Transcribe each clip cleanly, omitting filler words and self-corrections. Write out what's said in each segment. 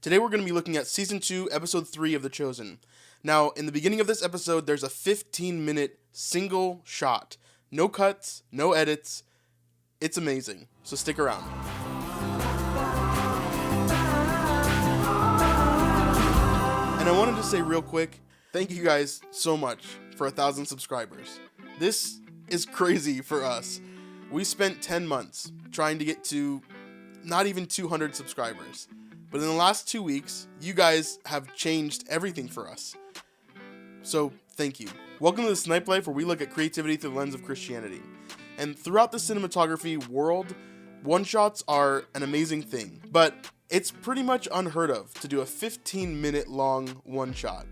Today we're going to be looking at Season 2, Episode 3 of The Chosen. Now, in the beginning of this episode, there's a 15-minute single shot. No cuts, no edits. It's amazing, so stick around. And I wanted to say real quick, thank you guys so much for 1,000 subscribers. This is crazy for us. We spent 10 months trying to get to not even 200 subscribers. But in the last 2 weeks, you guys have changed everything for us. So, thank you. Welcome to the Snipe Life, where we look at creativity through the lens of Christianity. And throughout the cinematography world, one-shots are an amazing thing. But it's pretty much unheard of to do a 15-minute long one-shot.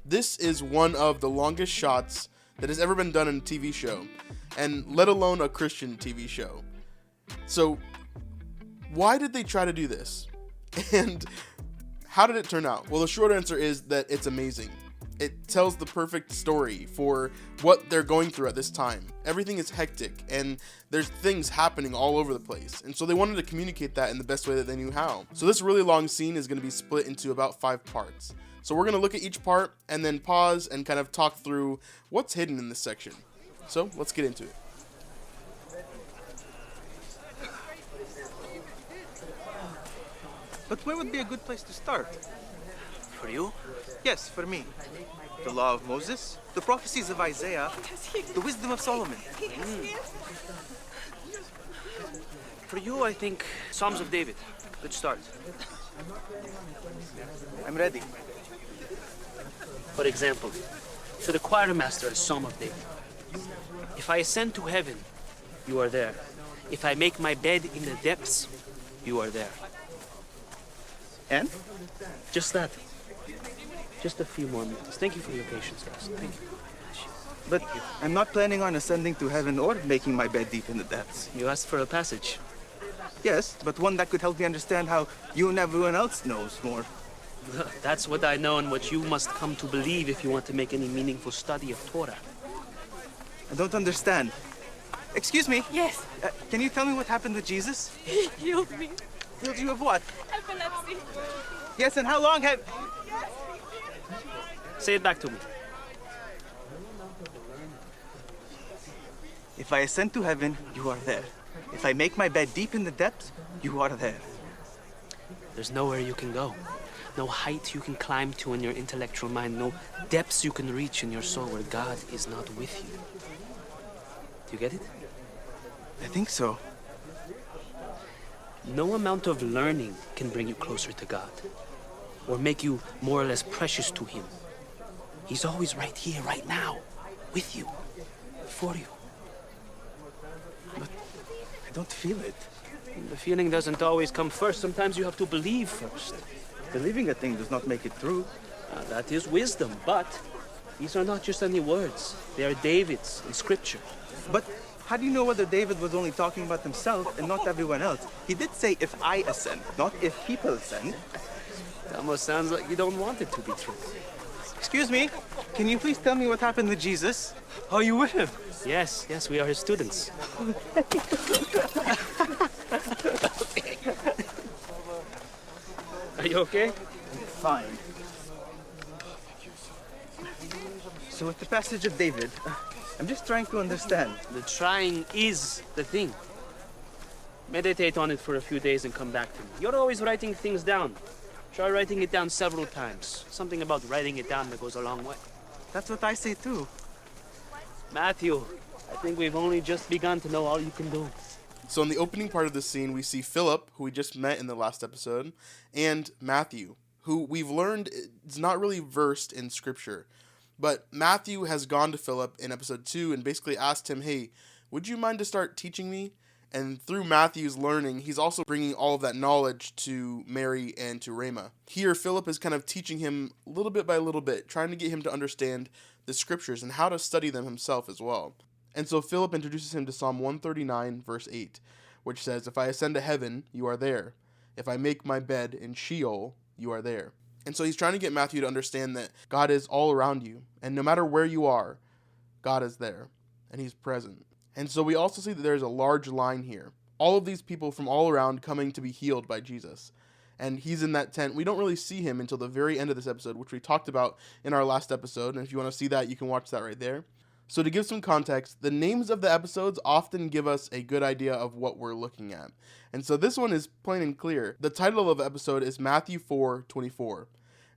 This is one of the longest shots that has ever been done in a TV show, and let alone a Christian TV show. So, why did they try to do this? And how did it turn out? Well, the short answer is that it's amazing. It tells the perfect story for what they're going through at this time. Everything is hectic, and there's things happening all over the place. And so they wanted to communicate that in the best way that they knew how. So this really long scene is going to be split into about 5 parts. So we're going to look at each part and then pause and kind of talk through what's hidden in this section. So let's get into it. But where would be a good place to start? For you? Yes, for me. The law of Moses, the prophecies of Isaiah, the wisdom of Solomon. For you, I think Psalms of David. Good start. I'm ready. For example, to the choir master, a Psalm of David. If I ascend to heaven, you are there. If I make my bed in the depths, you are there. And? Just that. Just a few more minutes. Thank you for your patience, guys. Thank you. But I'm not planning on ascending to heaven or making my bed deep in the depths. You asked for a passage. Yes, but one that could help me understand how you and everyone else knows more. That's what I know and what you must come to believe if you want to make any meaningful study of Torah. I don't understand. Excuse me? Yes. Can you tell me what happened to Jesus? He healed me. Healed you of what? Epilepsy. Yes, and how long have... Say it back to me. If I ascend to heaven, you are there. If I make my bed deep in the depths, you are there. There's nowhere you can go. No height you can climb to in your intellectual mind. No depths you can reach in your soul where God is not with you. Do you get it? I think so. No amount of learning can bring you closer to God or make you more or less precious to Him. He's always right here, right now, with you, for you. But I don't feel it. The feeling doesn't always come first. Sometimes you have to believe first. Believing a thing does not make it true. That is wisdom, but these are not just any words. They are David's in Scripture. But how do you know whether David was only talking about himself and not everyone else? He did say, if I ascend, not if people ascend. It almost sounds like you don't want it to be true. Excuse me, can you please tell me what happened to Jesus? Are you with him? Yes, we are his students. Are you okay? Fine. So with the passage of David, I'm just trying to understand. The trying is the thing. Meditate on it for a few days and come back to me. You're always writing things down. Try writing it down several times. Something about writing it down that goes a long way. That's what I say too. Matthew, I think we've only just begun to know all you can do. So in the opening part of the scene, we see Philip, who we just met in the last episode, and Matthew, who we've learned is not really versed in Scripture. But Matthew has gone to Philip in episode 2 and basically asked him, hey, would you mind to start teaching me? And through Matthew's learning, he's also bringing all of that knowledge to Mary and to Rama. Here, Philip is kind of teaching him little bit by little bit, trying to get him to understand the Scriptures and how to study them himself as well. And so Philip introduces him to Psalm 139, verse 8, which says, if I ascend to heaven, you are there. If I make my bed in Sheol, you are there. And so he's trying to get Matthew to understand that God is all around you. And no matter where you are, God is there. And he's present. And so we also see that there's a large line here. All of these people from all around coming to be healed by Jesus. and he's in that tent. We don't really see him until the very end of this episode, which we talked about in our last episode, and if you want to see that, you can watch that right there. So to give some context, the names of the episodes often give us a good idea of what we're looking at. And so this one is plain and clear. The title of the episode is Matthew 4:24.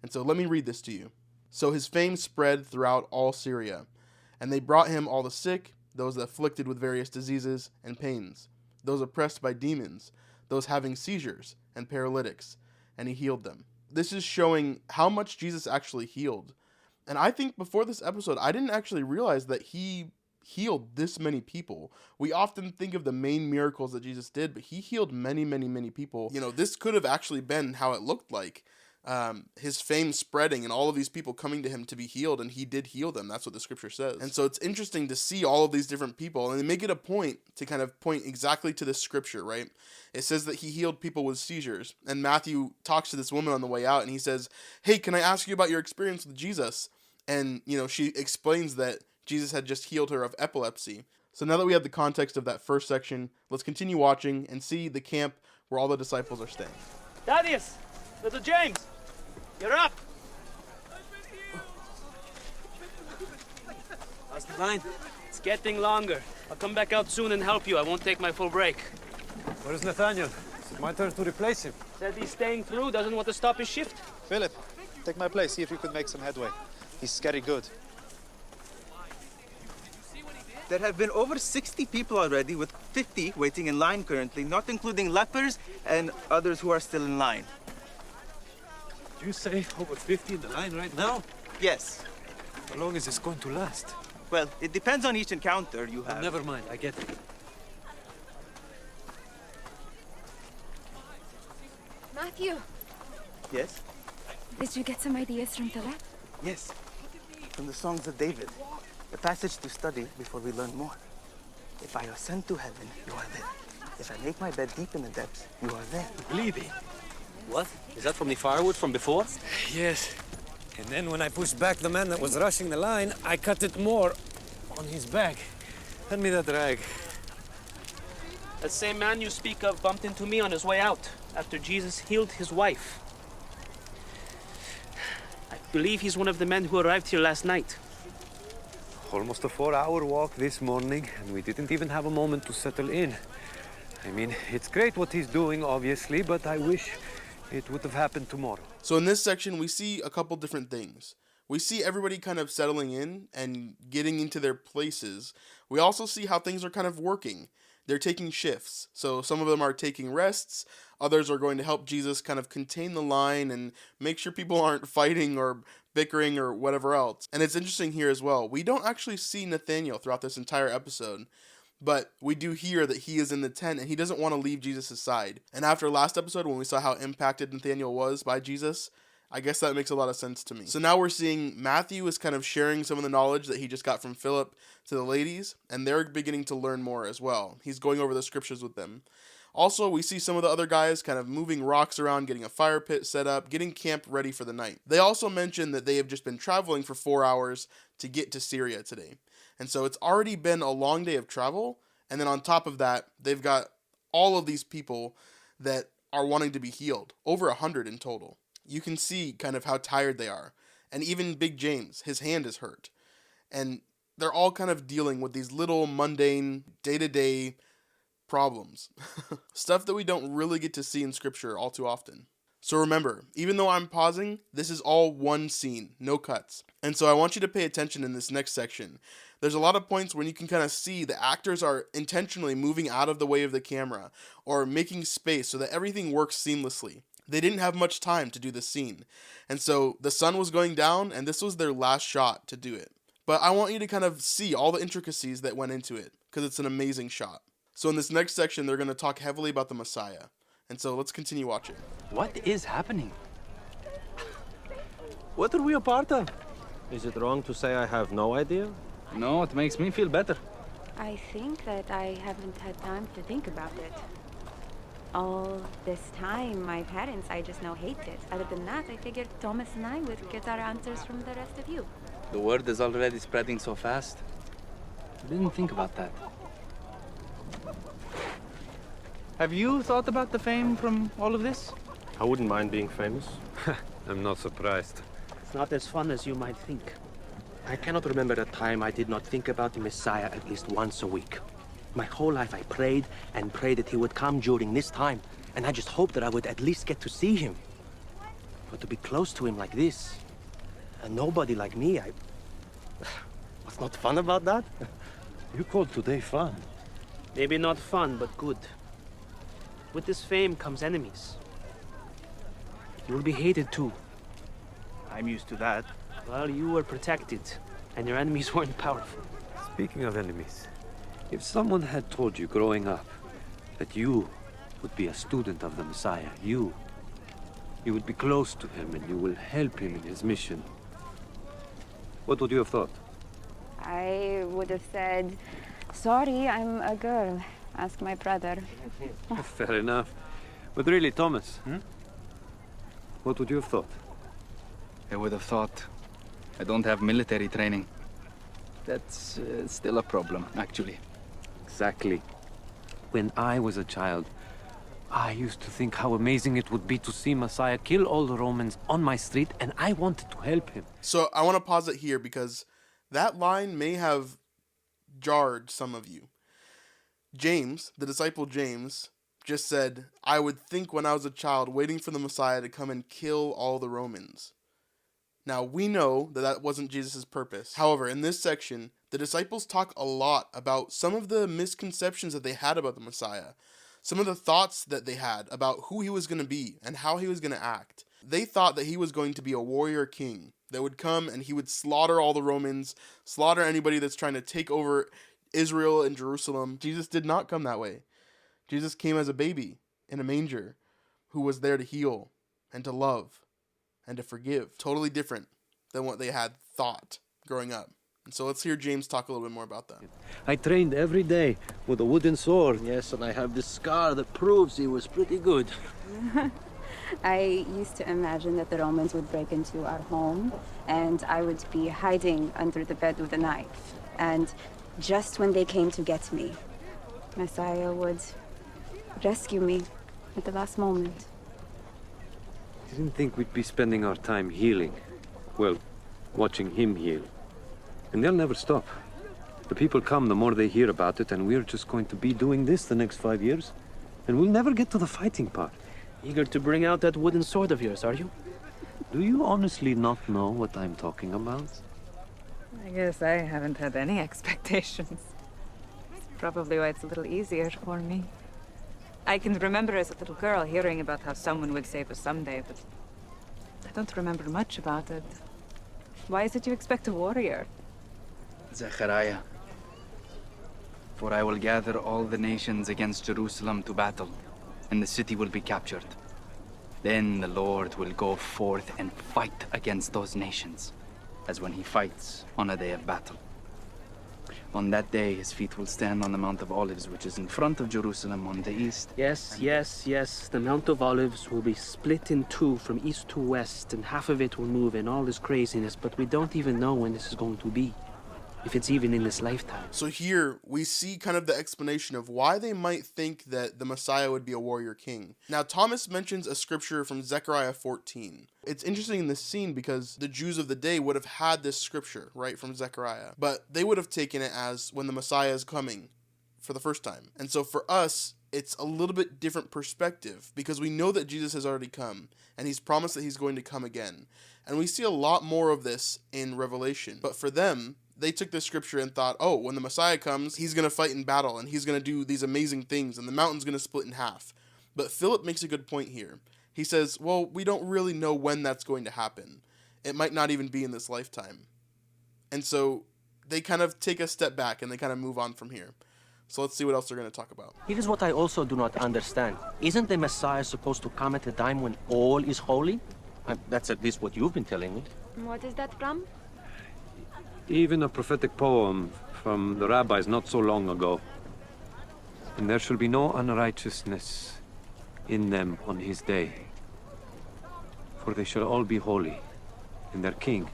And so let me read this to you. So his fame spread throughout all Syria, and they brought him all the sick, those afflicted with various diseases and pains, those oppressed by demons, those having seizures and paralytics, and he healed them. This is showing how much Jesus actually healed. And I think before this episode, I didn't actually realize that he healed this many people. We often think of the main miracles that Jesus did, but he healed many, many, many people. You know, this could have actually been how it looked like. His fame spreading and all of these people coming to him to be healed, and he did heal them. That's what the scripture says. And so it's interesting to see all of these different people, and they make it a point to kind of point exactly to this scripture, right? It says that he healed people with seizures, and Matthew talks to this woman on the way out, and he says, hey, can I ask you about your experience with Jesus? And, you know, she explains that Jesus had just healed her of epilepsy. So now that we have the context of that first section, let's continue watching and see the camp where all the disciples are staying. Thaddeus! Little James! You're up! How's the line? It's getting longer. I'll come back out soon and help you. I won't take my full break. Where's Nathaniel? Is it my turn to replace him? Said he's staying through, doesn't want to stop his shift. Philip, take my place, see if you could make some headway. He's scary good. There have been over 60 people already, with 50 waiting in line currently, not including lepers and others who are still in line. You say over 50 in the line right now? Yes. How long is this going to last? Well, it depends on each encounter you have. Never mind, I get it. Matthew, Yes? did you get some ideas from Philip? Yes. From the songs of David. The passage to study before we learn more. If I ascend to heaven, you are there. If I make my bed deep in the depths, you are there. Bleeding. What? Is that from the firewood from before? Yes. And then when I pushed back the man that was rushing the line, I cut it more on his back. Hand me that rag. That same man you speak of bumped into me on his way out after Jesus healed his wife. I believe he's one of the men who arrived here last night. Almost a 4-hour walk this morning, and we didn't even have a moment to settle in. I mean, it's great what he's doing, obviously, but I wish it would have happened tomorrow. So in this section, we see a couple different things. We see everybody kind of settling in and getting into their places. We also see how things are kind of working. They're taking shifts. So some of them are taking rests. Others are going to help Jesus kind of contain the line and make sure people aren't fighting or bickering or whatever else. And it's interesting here as well. We don't actually see Nathaniel throughout this entire episode, but we do hear that he is in the tent and he doesn't want to leave Jesus' side. And after last episode, when we saw how impacted Nathaniel was by Jesus, I guess that makes a lot of sense to me. So now we're seeing Matthew is kind of sharing some of the knowledge that he just got from Philip to the ladies, and they're beginning to learn more as well. He's going over the scriptures with them. Also, we see some of the other guys kind of moving rocks around, getting a fire pit set up, getting camp ready for the night. They also mention that they have just been traveling for 4 hours to get to Syria today. And so it's already been a long day of travel, and then on top of that, they've got all of these people that are wanting to be healed, over 100 in total. You can see kind of how tired they are. And even Big James, his hand is hurt. And they're all kind of dealing with these little mundane, day-to-day problems. Stuff that we don't really get to see in scripture all too often. So remember, even though I'm pausing, this is all one scene, no cuts. And so I want you to pay attention in this next section. There's a lot of points when you can kind of see the actors are intentionally moving out of the way of the camera or making space so that everything works seamlessly. They didn't have much time to do this scene. And so the sun was going down and this was their last shot to do it. But I want you to kind of see all the intricacies that went into it because it's an amazing shot. So in this next section, they're going to talk heavily about the Messiah. And so let's continue watching. What is happening? What are we a part of? Is it wrong to say I have no idea? No, it makes me feel better. I think that I haven't had time to think about it. All this time, my parents, I just now hate it. Other than that, I figured Thomas and I would get our answers from the rest of you. The word is already spreading so fast. I didn't think about that. Have you thought about the fame from all of this? I wouldn't mind being famous. I'm not surprised. It's not as fun as you might think. I cannot remember a time I did not think about the Messiah at least once a week. My whole life I prayed and prayed that he would come during this time, and I just hoped that I would at least get to see him. But to be close to him like this, and nobody like me, what's not fun about that? You called today fun. Maybe not fun, but good. With this fame comes enemies. You will be hated too. I'm used to that. Well, you were protected, and your enemies weren't powerful. Speaking of enemies, if someone had told you growing up that you would be a student of the Messiah, you would be close to him and you will help him in his mission, what would you have thought? I would have said, sorry, I'm a girl. Ask my brother. Fair enough. But really, Thomas, what would you have thought? I would have thought I don't have military training. That's still a problem, actually. Exactly. When I was a child, I used to think how amazing it would be to see Messiah kill all the Romans on my street, and I wanted to help him. So I want to pause it here because that line may have jarred some of you. James, the disciple James, just said, I would think when I was a child waiting for the Messiah to come and kill all the Romans. Now, we know that that wasn't Jesus' purpose. However, in this section, the disciples talk a lot about some of the misconceptions that they had about the Messiah, some of the thoughts that they had about who he was going to be and how he was going to act. They thought that he was going to be a warrior king that would come and he would slaughter all the Romans, slaughter anybody that's trying to take over Israel and Jerusalem. Jesus did not come that way. Jesus came as a baby in a manger who was there to heal and to love and to forgive. Totally different than what they had thought growing up. And so let's hear James talk a little bit more about that. I trained every day with a wooden sword. Yes, and I have this scar that proves he was pretty good. I used to imagine that the Romans would break into our home and I would be hiding under the bed with a knife. And just when they came to get me, Messiah would rescue me at the last moment. Didn't think we'd be spending our time healing. Well, watching him heal. And they'll never stop. The people come, the more they hear about it, and we're just going to be doing this the next 5 years. And we'll never get to the fighting part. Eager to bring out that wooden sword of yours, are you? Do you honestly not know what I'm talking about? I guess I haven't had any expectations. It's probably why it's a little easier for me. I can remember as a little girl hearing about how someone would save us someday, but I don't remember much about it. Why is it you expect a warrior? Zechariah. For I will gather all the nations against Jerusalem to battle, and the city will be captured. Then the Lord will go forth and fight against those nations, as when he fights on a day of battle. On that day, his feet will stand on the Mount of Olives, which is in front of Jerusalem on the east. Yes, yes, yes. The Mount of Olives will be split in two from east to west, and half of it will move in all this craziness, but we don't even know when this is going to be. If it's even in this lifetime. So here we see kind of the explanation of why they might think that the Messiah would be a warrior king. Now Thomas mentions a scripture from Zechariah 14. It's interesting in this scene because the Jews of the day would have had this scripture, right, from Zechariah. But they would have taken it as when the Messiah is coming for the first time. And so for us, it's a little bit different perspective because we know that Jesus has already come and he's promised that he's going to come again. And we see a lot more of this in Revelation. But for them, they took this scripture and thought, oh, when the Messiah comes, he's going to fight in battle and he's going to do these amazing things and the mountain's going to split in half. But Philip makes a good point here. He says, well, we don't really know when that's going to happen. It might not even be in this lifetime. And so they kind of take a step back and they kind of move on from here. So let's see what else they're going to talk about. Here's what I also do not understand. Isn't the Messiah supposed to come at a time when all is holy? That's at least what you've been telling me. What is that from? Even a prophetic poem from the rabbis not so long ago. And there shall be no unrighteousness in them on his day. For they shall all be holy, and their king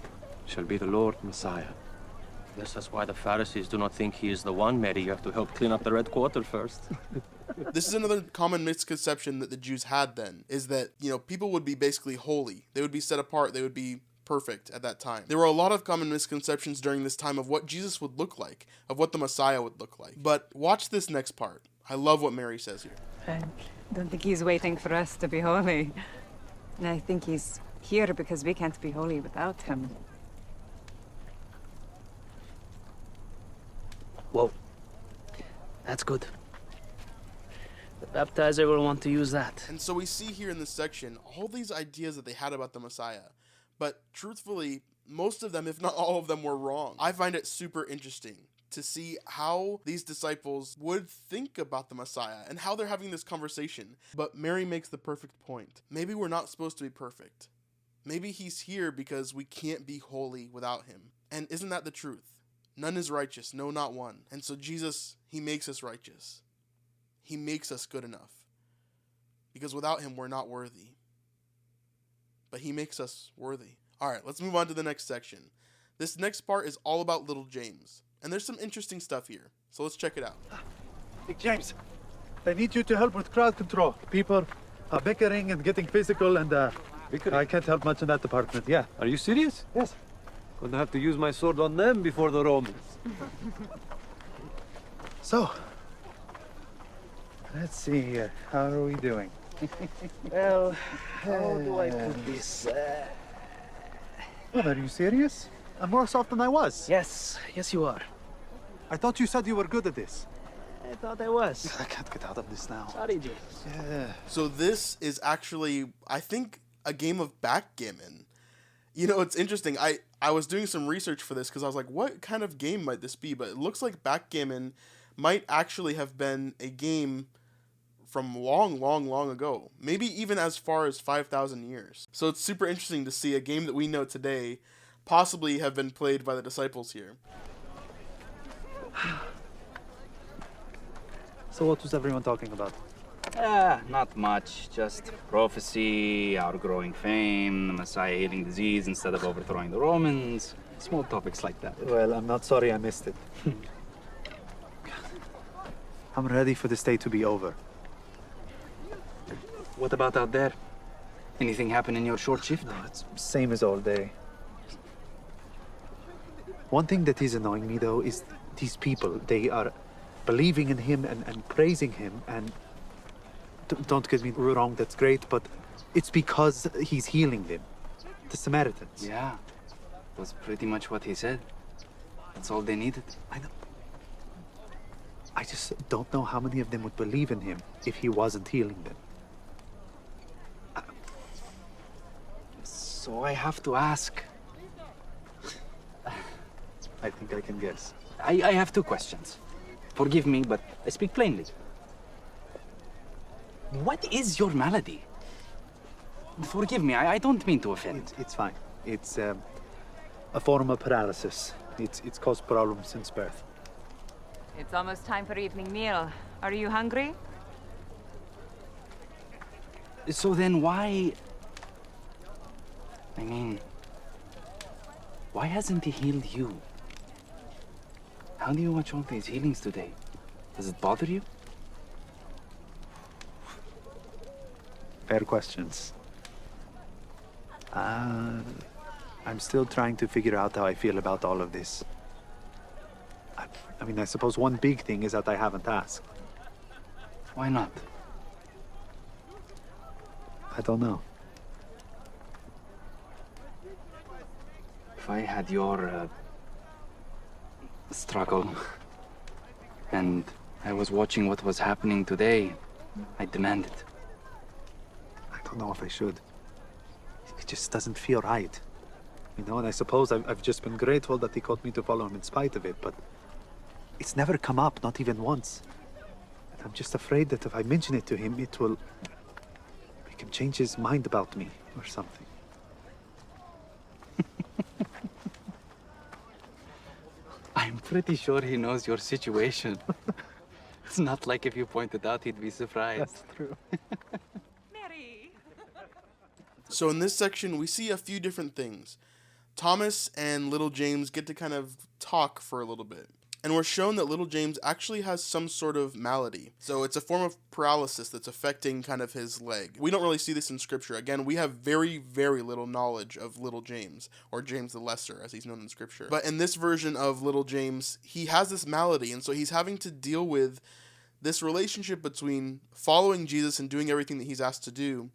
shall be the Lord Messiah. Guess that's why the Pharisees do not think he is the one, Mary. You have to help clean up the Red Quarter first. This is another common misconception that the Jews had then, is that, people would be basically holy. They would be set apart. They would be perfect at that time. There were a lot of common misconceptions during this time of what Jesus would look like, of what the Messiah would look like. But watch this next part. I love what Mary says here. I don't think he's waiting for us to be holy. I think he's here because we can't be holy without him. Whoa. That's good. The baptizer will want to use that. And so we see here in this section all these ideas that they had about the Messiah. But truthfully, most of them, if not all of them, were wrong. I find it super interesting to see how these disciples would think about the Messiah and how they're having this conversation. But Mary makes the perfect point. Maybe we're not supposed to be perfect. Maybe he's here because we can't be holy without him. And isn't that the truth? None is righteous, no, not one. And so Jesus, he makes us righteous. He makes us good enough. Because without him, we're not worthy. But he makes us worthy. All right, let's move on to the next section. This next part is all about little James. And there's some interesting stuff here. So let's check it out. Big James, I need you to help with crowd control. People are bickering and getting physical, and I can't help much in that department. Yeah. Are you serious? Yes. Gonna have to use my sword on them before the Romans. So, let's see. How are we doing? Well, how do I put this? Well, are you serious? I'm worse off than I was. Yes, you are. I thought you said you were good at this. I thought I was. I can't get out of this now. Sorry, James. Yeah. So this is actually, I think, a game of backgammon. It's interesting. I was doing some research for this because I was like, what kind of game might this be? But it looks like backgammon might actually have been a game from long, long, long ago. Maybe even as far as 5,000 years. So it's super interesting to see a game that we know today possibly have been played by the disciples here. So what was everyone talking about? Not much. Just prophecy, our growing fame, the Messiah healing disease instead of overthrowing the Romans. Small topics like that. Well, I'm not sorry I missed it. I'm ready for this day to be over. What about out there? Anything happen in your short shift? No, it's same as all day. One thing that is annoying me, though, is these people. They are believing in him and praising him, and don't get me wrong, that's great, but it's because he's healing them. The Samaritans. Yeah, was pretty much what he said. That's all they needed. I know. I just don't know how many of them would believe in him if he wasn't healing them. So I have to ask. I think I can guess. I have two questions. Forgive me, but I speak plainly. What is your malady? Forgive me, I don't mean to offend. It's fine. It's a form of paralysis. It's caused problems since birth. It's almost time for evening meal. Are you hungry? So then why... I mean... Why hasn't he healed you? How do you watch all these healings today? Does it bother you? Fair questions. I'm still trying to figure out how I feel about all of this. I mean, I suppose one big thing is that I haven't asked. Why not? I don't know. If I had your struggle and I was watching what was happening today, I'd demand it. I don't know if I should. It just doesn't feel right. And I suppose I've just been grateful that he called me to follow him in spite of it, but it's never come up, not even once. And I'm just afraid that if I mention it to him, it will make him change his mind about me or something. I'm pretty sure he knows your situation. It's not like if you pointed out, he'd be surprised. That's true. Mary! So in this section, we see a few different things. Thomas and little James get to kind of talk for a little bit. and we're shown that little James actually has some sort of malady. So it's a form of paralysis that's affecting kind of his leg. We don't really see this in scripture. Again, we have very, very little knowledge of little James, or James the Lesser as he's known in scripture. But in this version of little James, he has this malady, and so he's having to deal with this relationship between following Jesus and doing everything that he's asked to do,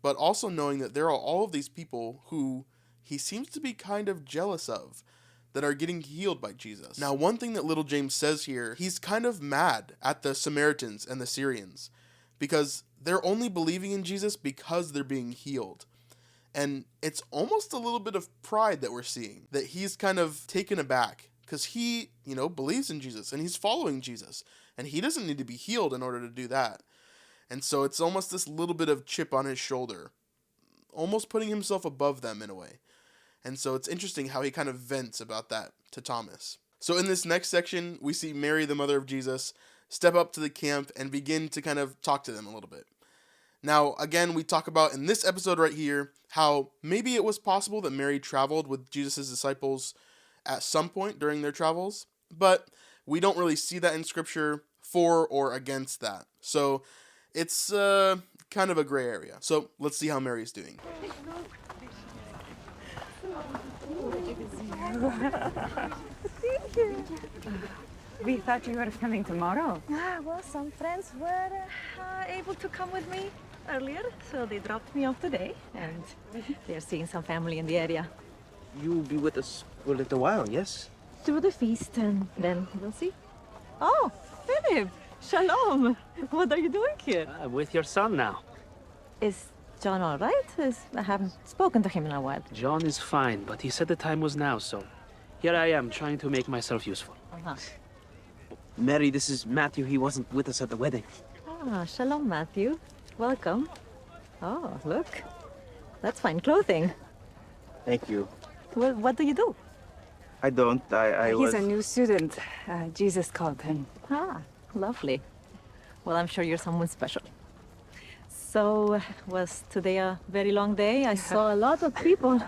but also knowing that there are all of these people who he seems to be kind of jealous of, that are getting healed by Jesus. Now, one thing that little James says here, he's kind of mad at the Samaritans and the Syrians because they're only believing in Jesus because they're being healed. And it's almost a little bit of pride that we're seeing, that he's kind of taken aback because he, believes in Jesus and he's following Jesus and he doesn't need to be healed in order to do that. And so it's almost this little bit of chip on his shoulder, almost putting himself above them in a way. And so it's interesting how he kind of vents about that to Thomas. So in this next section, we see Mary, the mother of Jesus, step up to the camp and begin to kind of talk to them a little bit. Now, again, we talk about in this episode right here, how maybe it was possible that Mary traveled with Jesus' disciples at some point during their travels, but we don't really see that in scripture for or against that. So it's kind of a gray area. So let's see how Mary's doing. We thought you were coming tomorrow. Well, some friends were able to come with me earlier, so they dropped me off today, and they're seeing some family in the area. You'll be with us for a little while, yes? Through the feast, and then we'll see. Oh, Philip! Shalom! What are you doing here? With your son now. Is John all right? I haven't spoken to him in a while. John is fine, but he said the time was now, so here I am trying to make myself useful. Uh-huh. Mary, this is Matthew. He wasn't with us at the wedding. Ah, shalom, Matthew. Welcome. Oh, look. That's fine clothing. Thank you. Well, what do you do? I don't. I He's was... a new student. Jesus called him. Ah, lovely. Well, I'm sure you're someone special. So, was today a very long day? I saw a lot of people.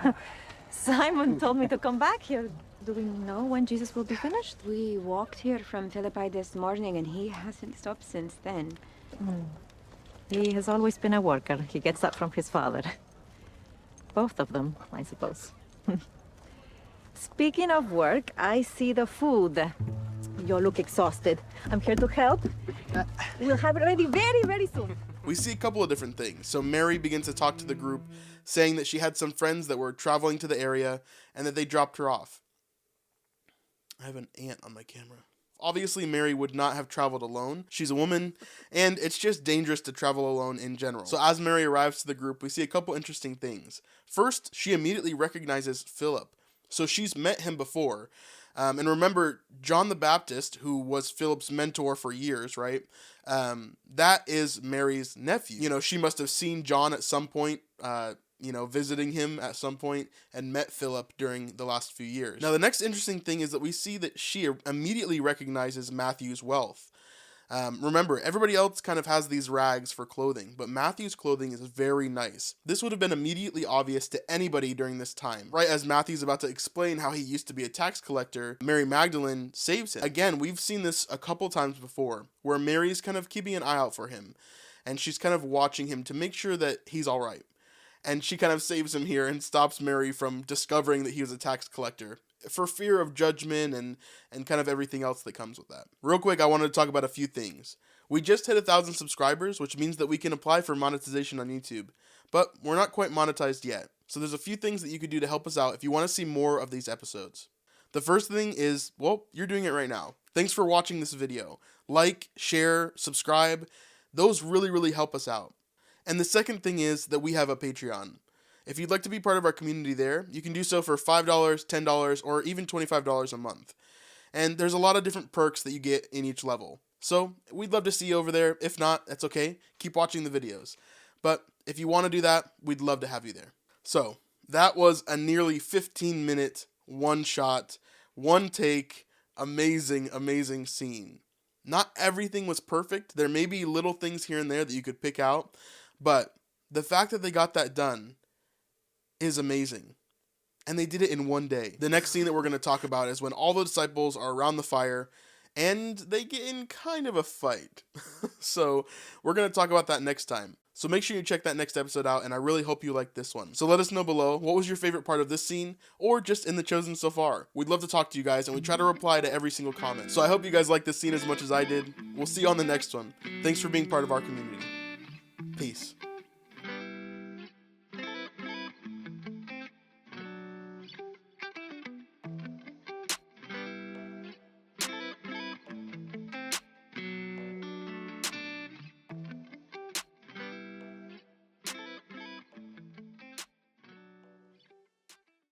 Simon told me to come back here. Do we know when Jesus will be finished? We walked here from Philippi this morning and he hasn't stopped since then. He has always been a worker. He gets that from his father. Both of them, I suppose. Speaking of work, I see the food. You look exhausted. I'm here to help. We'll have it ready very, very soon. We see a couple of different things. So Mary begins to talk to the group, saying that she had some friends that were traveling to the area and that they dropped her off. I have an ant on my camera. Obviously, Mary would not have traveled alone. She's a woman, and it's just dangerous to travel alone in general. So as Mary arrives to the group, we see a couple interesting things. First, she immediately recognizes Philip. So she's met him before. And remember, John the Baptist, who was Philip's mentor for years, right? That is Mary's nephew. She must have seen John at some point, visiting him at some point, and met Philip during the last few years. Now, the next interesting thing is that we see that she immediately recognizes Matthew's wealth. Remember, everybody else kind of has these rags for clothing, but Matthew's clothing is very nice. This would have been immediately obvious to anybody during this time. Right as Matthew's about to explain how he used to be a tax collector, Mary Magdalene saves him. Again, we've seen this a couple times before, where Mary's kind of keeping an eye out for him, and she's kind of watching him to make sure that he's all right. And she kind of saves him here and stops Mary from discovering that he was a tax collector, for fear of judgment and kind of everything else that comes with that. Real quick, I wanted to talk about a few things. We just hit 1,000 subscribers, which means that we can apply for monetization on YouTube, but we're not quite monetized yet. So there's a few things that you could do to help us out if you want to see more of these episodes. The first thing is, well, you're doing it right now. Thanks for watching this video. Like, share, subscribe. Those really, really help us out. And the second thing is that we have a Patreon. If you'd like to be part of our community there, you can do so for $5, $10, or even $25 a month. And there's a lot of different perks that you get in each level. So we'd love to see you over there. If not, that's okay. Keep watching the videos. But if you want to do that, we'd love to have you there. So that was a nearly 15-minute, one-shot, one-take, amazing scene. Not everything was perfect. There may be little things here and there that you could pick out, but the fact that they got that done is amazing. And they did it in one day. The next scene that we're going to talk about is when all the disciples are around the fire and they get in kind of a fight. So we're going to talk about that next time. So make sure you check that next episode out, and I really hope you liked this one. So let us know below, what was your favorite part of this scene, or just in The Chosen so far? We'd love to talk to you guys, and we try to reply to every single comment. So I hope you guys liked this scene as much as I did. We'll see you on the next one. Thanks for being part of our community. Peace.